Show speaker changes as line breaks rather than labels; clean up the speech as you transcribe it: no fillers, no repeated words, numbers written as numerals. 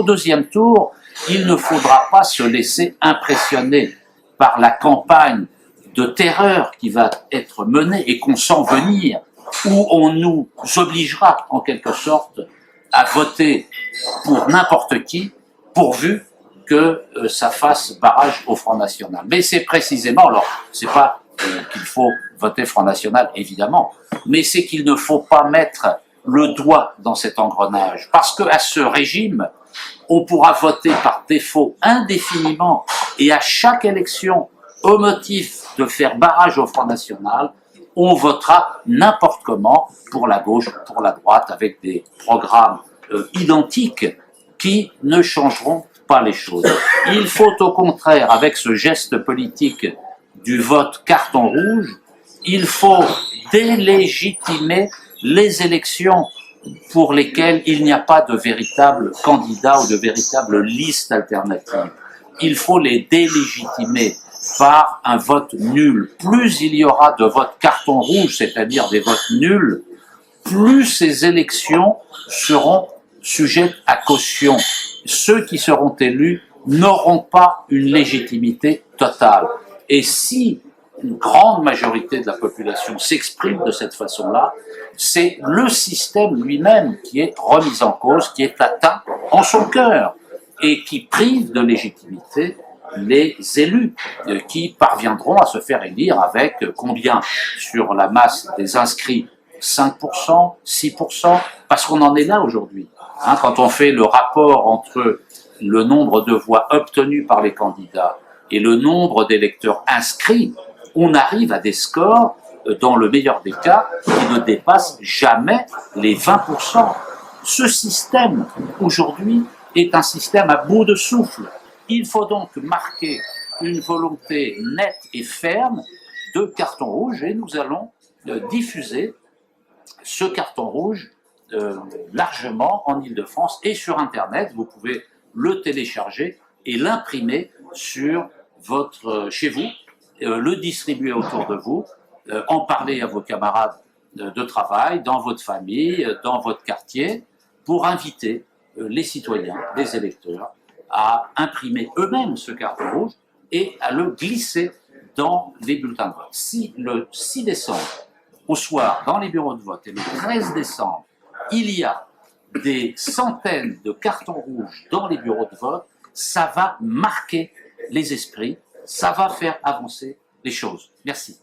qu'au deuxième tour, il ne faudra pas se laisser impressionner par la campagne de terreur qui va être menée et qu'on sent venir, où on nous obligera en quelque sorte à voter pour n'importe qui, pourvu que ça fasse barrage au Front National. Mais c'est précisément, alors c'est pas qu'il faut voter Front National évidemment, mais c'est qu'il ne faut pas mettre le doigt dans cet engrenage, parce qu'à ce régime, on pourra voter par défaut indéfiniment et à chaque élection, au motif de faire barrage au Front National, on votera n'importe comment pour la gauche, pour la droite, avec des programmes identiques qui ne changeront pas les choses. Il faut au contraire, avec ce geste politique du vote carton rouge, il faut délégitimer les élections pour lesquelles il n'y a pas de véritable candidat ou de véritable liste alternative. Il faut les délégitimer par un vote nul. Plus il y aura de votes carton rouge, c'est-à-dire des votes nuls, plus ces élections seront sujettes à caution. Ceux qui seront élus n'auront pas une légitimité totale. Et si une grande majorité de la population s'exprime de cette façon-là, c'est le système lui-même qui est remis en cause, qui est atteint en son cœur et qui prive de légitimité les élus qui parviendront à se faire élire avec combien sur la masse des inscrits? 5%, 6%, parce qu'on en est là aujourd'hui. Hein, quand on fait le rapport entre le nombre de voix obtenues par les candidats et le nombre d'électeurs inscrits, on arrive à des scores, dans le meilleur des cas, qui ne dépassent jamais les 20%. Ce système, aujourd'hui, est un système à bout de souffle. Il faut donc marquer une volonté nette et ferme de carton rouge et nous allons diffuser ce carton rouge largement en Île-de-France et sur Internet. Vous pouvez le télécharger et l'imprimer sur chez vous, le distribuer autour de vous, en parler à vos camarades de travail, dans votre famille, dans votre quartier, pour inviter les citoyens, les électeurs, à imprimer eux-mêmes ce carton rouge et à le glisser dans les bulletins de vote. Si le 6 décembre, au soir, dans les bureaux de vote, et le 13 décembre, il y a des centaines de cartons rouges dans les bureaux de vote, ça va marquer les esprits, ça va faire avancer les choses. Merci.